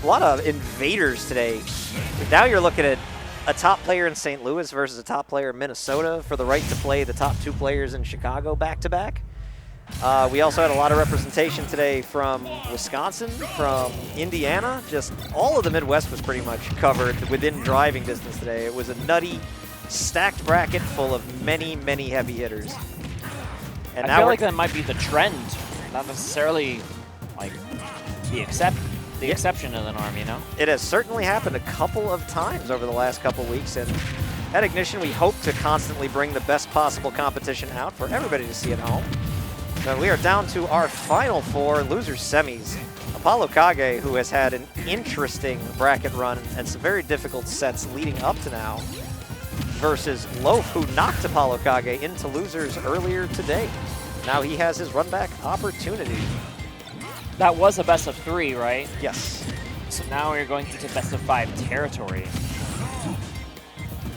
lot of invaders today. Now you're looking at a top player in St. Louis versus a top player in Minnesota for the right to play the top 2 players in Chicago back-to-back. We also had a lot of representation today from Wisconsin, from Indiana. Just all of the Midwest was pretty much covered within driving distance today. It was a nutty, stacked bracket full of many, many heavy hitters. And I feel like that might be the trend, not necessarily like the exception to the norm, you know? It has certainly happened a couple of times over the last couple weeks, and at Ignition we hope to constantly bring the best possible competition out for everybody to see at home. So we are down to our final 4 losers semis. ApolloKage, who has had an interesting bracket run and some very difficult sets leading up to now, versus Loaf, who knocked ApolloKage into losers earlier today. Now he has his run back opportunity. That was a best of 3, right? Yes. So now we're going into best of 5 territory.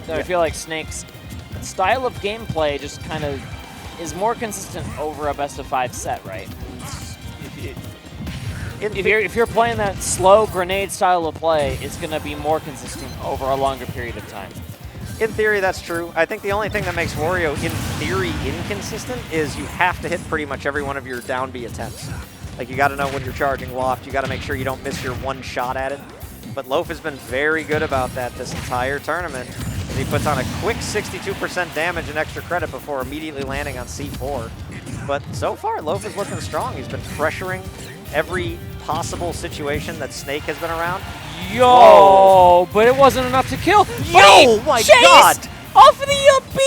So I feel like Snake's style of gameplay just kind of is more consistent over a best of 5 set, right? If you're playing that slow grenade style of play, it's going to be more consistent over a longer period of time. In theory, that's true. I think the only thing that makes Wario, in theory, inconsistent is you have to hit pretty much every one of your down B attempts. Like, you got to know when you're charging Waft. You got to make sure you don't miss your one shot at it. But Loaf has been very good about that this entire tournament. As he puts on a quick 62% damage and extra credit before immediately landing on C4. But so far, Loaf is looking strong. He's been pressuring every possible situation that Snake has been around. Yo, whoa. But it wasn't enough to kill. Yo, my God. Off of the B,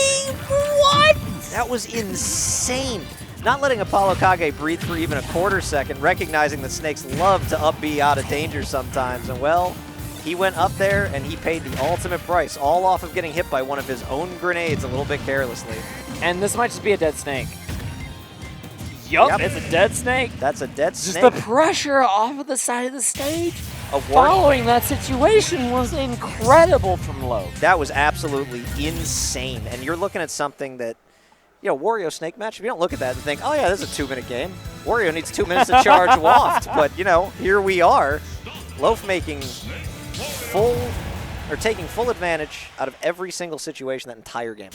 what? That was insane. Not letting ApolloKage breathe for even a quarter second, recognizing that Snakes love to up B out of danger sometimes. And well, he went up there and he paid the ultimate price, all off of getting hit by one of his own grenades a little bit carelessly. And this might just be a dead Snake. Yup, it's a dead Snake. That's a dead Snake. Just the pressure off of the side of the stage following that situation was incredible from Loaf. That was absolutely insane. And you're looking at something that, you know, Wario Snake match, you don't look at that and think, oh yeah, this is a 2-minute game. Wario needs 2 minutes to charge Waft. But, you know, here we are. Loaf taking full advantage out of every single situation that entire game.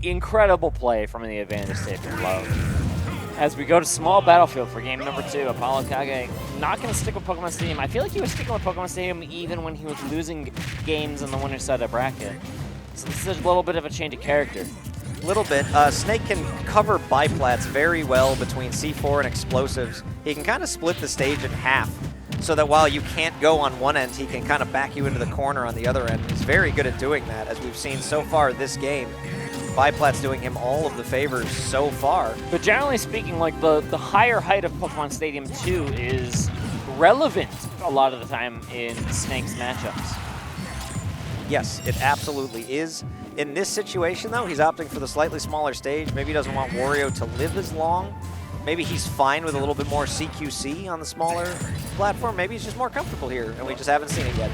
Incredible play from the advantage state from Loaf. As we go to small battlefield for game number 2, ApolloKage not going to stick with Pokemon Stadium. I feel like he was sticking with Pokemon Stadium even when he was losing games on the winner's side of bracket. So this is a little bit of a change of character. A little bit. Snake can cover biplats very well between C4 and explosives. He can kind of split the stage in half so that while you can't go on one end, he can kind of back you into the corner on the other end. He's very good at doing that, as we've seen so far this game. Biplat's doing him all of the favors so far. But generally speaking, like the higher height of Pokemon Stadium 2 is relevant a lot of the time in Snake's matchups. Yes, it absolutely is. In this situation, though, he's opting for the slightly smaller stage. Maybe he doesn't want Wario to live as long. Maybe he's fine with a little bit more CQC on the smaller platform. Maybe he's just more comfortable here, and we just haven't seen it yet.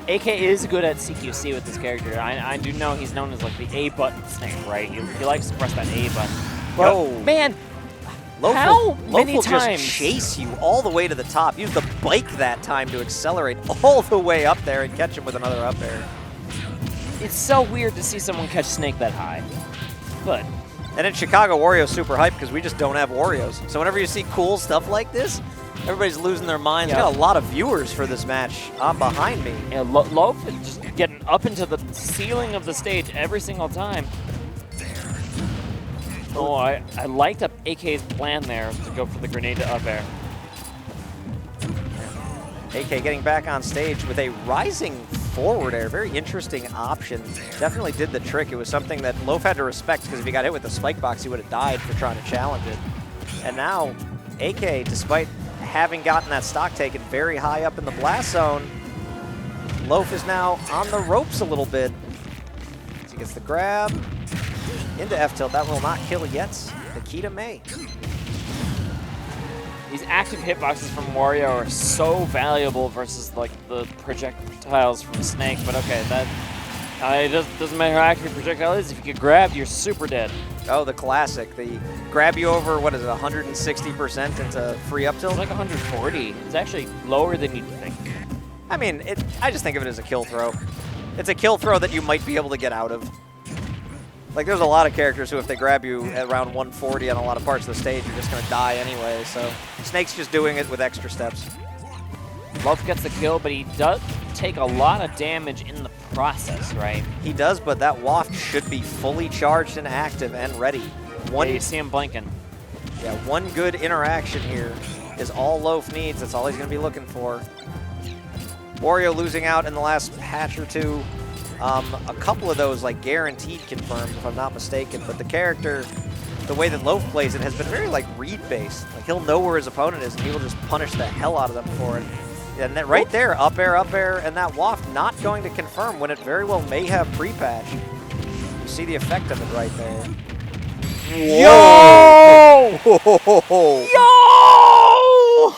AK is good at CQC with this character. I do know he's known as like the A button Snake, right? He likes to press that A button. But man, how many times? Loaf will just chase you all the way to the top. Use the bike that time to accelerate all the way up there and catch him with another up air. It's so weird to see someone catch Snake that high. But and in Chicago, Wario's super hyped because we just don't have Warios. So whenever you see cool stuff like this, everybody's losing their minds. Yeah. Got a lot of viewers for this match behind me. Yeah, Loaf is just getting up into the ceiling of the stage every single time. Oh, I liked AK's plan there to go for the grenade to up air. AK getting back on stage with a rising forward air. Very interesting option. Definitely did the trick. It was something that Loaf had to respect because if he got hit with the spike box, he would have died for trying to challenge it. And now, AK, despite having gotten that stock taken very high up in the blast zone, Loaf is now on the ropes a little bit. As he gets the grab into F-tilt. That will not kill yet. Nikita may. These active hitboxes from Wario are so valuable versus like the projectiles from Snake, but okay, It doesn't matter how accurate your projectile is. If you get grabbed, you're super dead. Oh, the classic. The grab you over, what is it, 160% into free up tilt? It's like 140. It's actually lower than you'd think. I mean, I just think of it as a kill throw. It's a kill throw that you might be able to get out of. Like, there's a lot of characters who, if they grab you at around 140 on a lot of parts of the stage, you're just going to die anyway. So Snake's just doing it with extra steps. Loaf gets the kill, but he does take a lot of damage in the process, right? He does, but that waft should be fully charged and active and ready. Yeah, you see him blinking. Yeah, one good interaction here is all Loaf needs. That's all he's going to be looking for. Wario losing out in the last patch or two. A couple of those, like, guaranteed confirmed, if I'm not mistaken. But the character, the way that Loaf plays it, has been very, like, read-based. Like, he'll know where his opponent is, and he will just punish the hell out of them for it. And that right there, up air, and that waft not going to confirm when it very well may have pre-patch. You see the effect of it right there. Yo! Yo!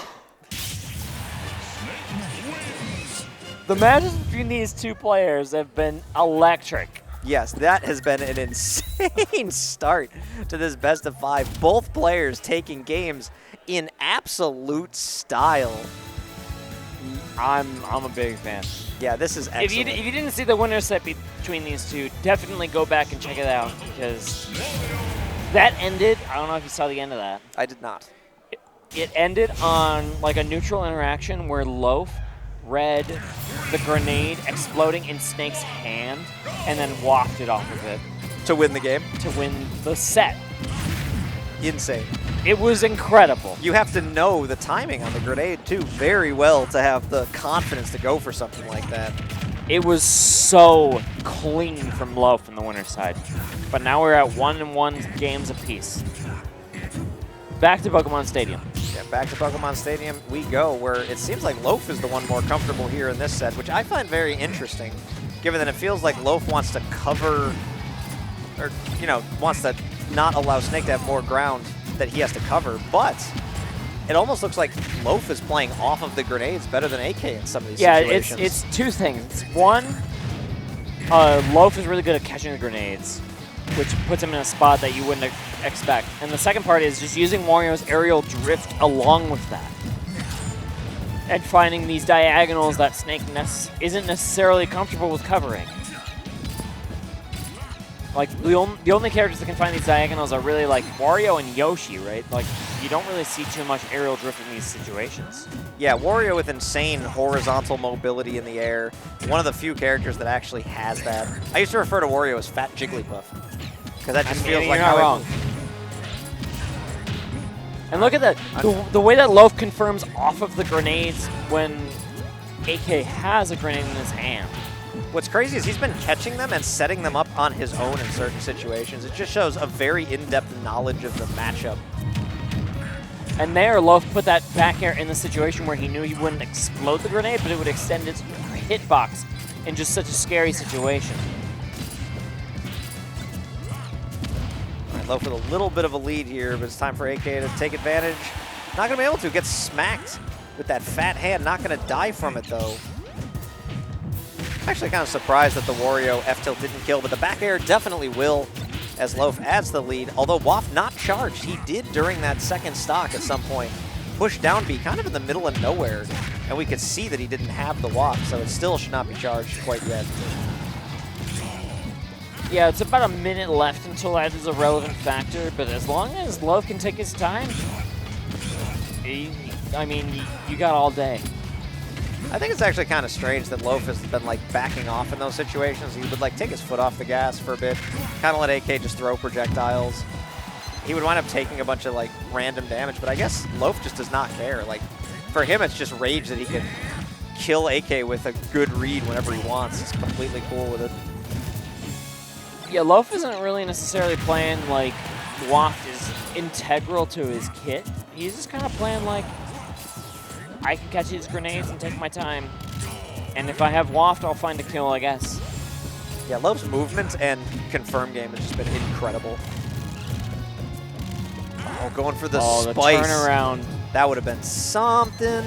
The matches between these two players have been electric. Yes, that has been an insane start to this best of 5. Both players taking games in absolute style. I'm a big fan. Yeah, this is excellent. If you didn't see the winner set between these two, definitely go back and check it out, because that ended, I don't know if you saw the end of that. I did not. It ended on like a neutral interaction where Loaf read the grenade exploding in Snake's hand and then wafted off of it. To win the game? To win the set. Insane. It was incredible. You have to know the timing on the grenade, too, very well to have the confidence to go for something like that. It was so clean from Loaf on the winner's side. But now we're at 1-1 games apiece. Back to Pokemon Stadium. Yeah, back to Pokemon Stadium we go, where it seems like Loaf is the one more comfortable here in this set, which I find very interesting, given that it feels like Loaf wants to cover, or, you know, wants to not allow Snake to have more ground that he has to cover, but it almost looks like Loaf is playing off of the grenades better than AK in some of these situations. Yeah, it's two things. One, Loaf is really good at catching the grenades, which puts him in a spot that you wouldn't expect. And the second part is just using Wario's aerial drift along with that. And finding these diagonals that Snake isn't necessarily comfortable with covering. Like, the only characters that can find these diagonals are really, like, Wario and Yoshi, right? Like, you don't really see too much aerial drift in these situations. Yeah, Wario with insane horizontal mobility in the air. One of the few characters that actually has that. I used to refer to Wario as Fat Jigglypuff, because that just feels like you're not wrong. And look at that. The way that Loaf confirms off of the grenades when AK has a grenade in his hand. What's crazy is he's been catching them and setting them up on his own in certain situations. It just shows a very in-depth knowledge of the matchup. And there, Loaf put that back air in the situation where he knew he wouldn't explode the grenade, but it would extend its hitbox in just such a scary situation. All right, Loaf with a little bit of a lead here, but it's time for AK to take advantage. Not going to be able to. Gets smacked with that fat hand. Not going to die from it, though. Actually kind of surprised that the Wario F-tilt didn't kill, but the back air definitely will as Loaf adds the lead. Although Waft not charged, he did during that second stock at some point push down B kind of in the middle of nowhere, and we could see that he didn't have the Waft, so it still should not be charged quite yet. Yeah, it's about a minute left until that is a relevant factor, but as long as Loaf can take his time, I mean, you got all day. I think it's actually kind of strange that Loaf has been like backing off in those situations. He would like take his foot off the gas for a bit, kind of let AK just throw projectiles. He would wind up taking a bunch of like random damage, but I guess Loaf just does not care. Like for him, it's just rage that he can kill AK with a good read whenever he wants. He's completely cool with it. Yeah, Loaf isn't really necessarily playing like Waft is integral to his kit. He's just kind of playing like, I can catch these grenades and take my time. And if I have Waft, I'll find a kill, I guess. Yeah, Loaf's movement and confirm game has just been incredible. Oh, going for the spice. The turnaround. That would have been something.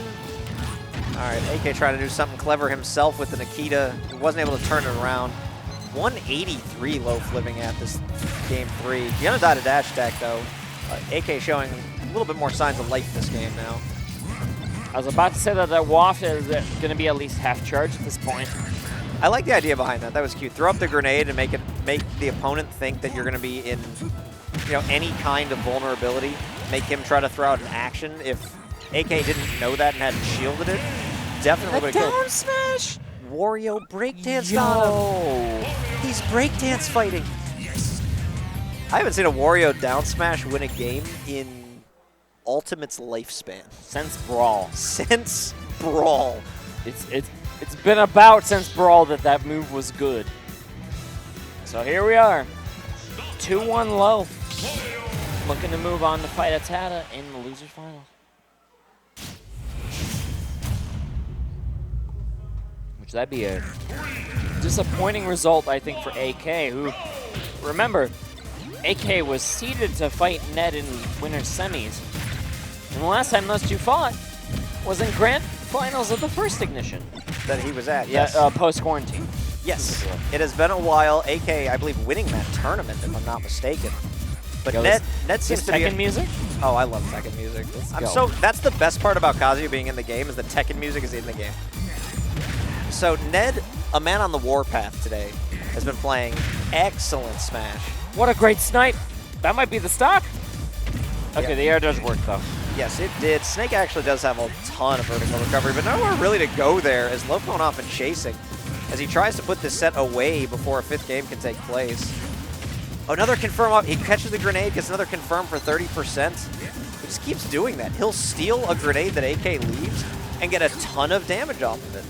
All right, AK trying to do something clever himself with the Nikita. He wasn't able to turn it around. 183 Loaf living at this game 3. Gonna die to dash attack though. AK showing a little bit more signs of life this game now. I was about to say that that waft is going to be at least half charge at this point. I like the idea behind that. That was cute. Throw up the grenade and make the opponent think that you're going to be in, any kind of vulnerability. Make him try to throw out an action. If AK didn't know that and hadn't shielded it, definitely would have killed. Down smash! Wario breakdanced on him. He's breakdance fighting. I haven't seen a Wario down smash win a game in Ultimate's lifespan. Since Brawl. Since Brawl. It's been about since Brawl that move was good. So here we are. 2-1 Loaf. Looking to move on to fight Atata in the loser's final. Which that'd be a disappointing result, I think, for AK, who, remember, AK was seeded to fight Ned in winter semis. And the last time those two fought was in grand finals of the first Ignition. That he was at, yes. Post-quarantine. Yes. It has been a while. AK, I believe, winning that tournament, if I'm not mistaken. But Ned seems to be... Tekken music? Oh, I love Tekken music. That's the best part about Kazuya being in the game, is that Tekken music is in the game. So Ned, a man on the warpath today, has been playing excellent Smash. What a great snipe. That might be the stock. Okay, the air does work, though. Yes, it did. Snake actually does have a ton of vertical recovery, but nowhere really to go there as Loaf going off and chasing as he tries to put this set away before a 5th game can take place. Another confirm up. He catches the grenade, gets another confirm for 30%. He just keeps doing that. He'll steal a grenade that AK leaves and get a ton of damage off of it.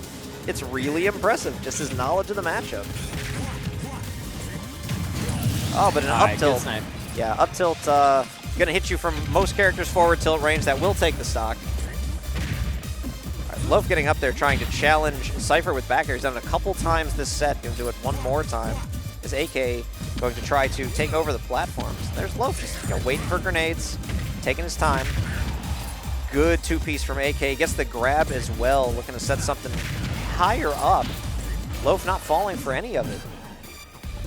It's really impressive, just his knowledge of the matchup. Oh, but an up tilt. Yeah, up tilt gonna hit you from most characters forward tilt range. That will take the stock. All right, Loaf getting up there trying to challenge Cypher with back air. He's done it a couple times this set. Gonna do it one more time. Is AK going to try to take over the platforms? There's Loaf just waiting for grenades, taking his time. Good 2-piece from AK. Gets the grab as well, looking to set something higher up. Loaf not falling for any of it.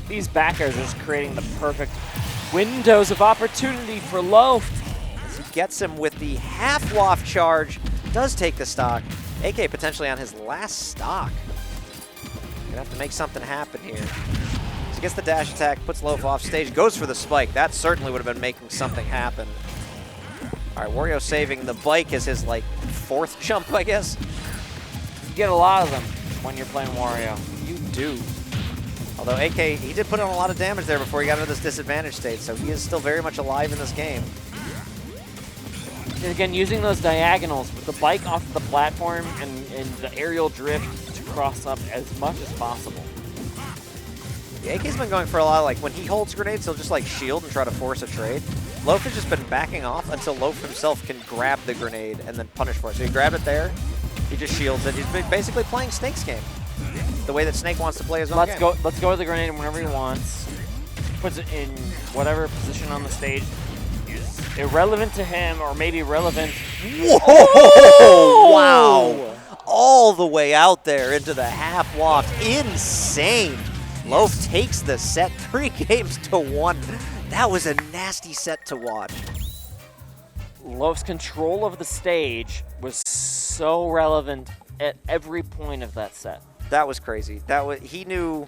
These backers are just creating the perfect windows of opportunity for Loaf. Gets him with the half waft charge. Does take the stock. AK potentially on his last stock. Gonna have to make something happen here. So he gets the dash attack, puts Loaf off stage, goes for the spike. That certainly would have been making something happen. All right, Wario saving the bike as his, 4th jump, I guess. You get a lot of them when you're playing Wario. You do. Although AK, he did put on a lot of damage there before he got into this disadvantage state, so he is still very much alive in this game. And again, using those diagonals with the bike off the platform and the aerial drift to cross up as much as possible. The AK's been going for a lot of, when he holds grenades, he'll just, shield and try to force a trade. Loaf has just been backing off until Loaf himself can grab the grenade and then punish for it. So he grabbed it there, he just shields it. He's been basically playing Snake's game. The way that Snake wants to play his own game. Let's go with the grenade whenever he wants. Puts it in whatever position on the stage is irrelevant to him, or maybe relevant. Whoa! Oh! Wow! All the way out there into the half waft. Insane! Loaf takes the set 3 games to 1. That was a nasty set to watch. Loaf's control of the stage was so relevant at every point of that set. That was crazy. He knew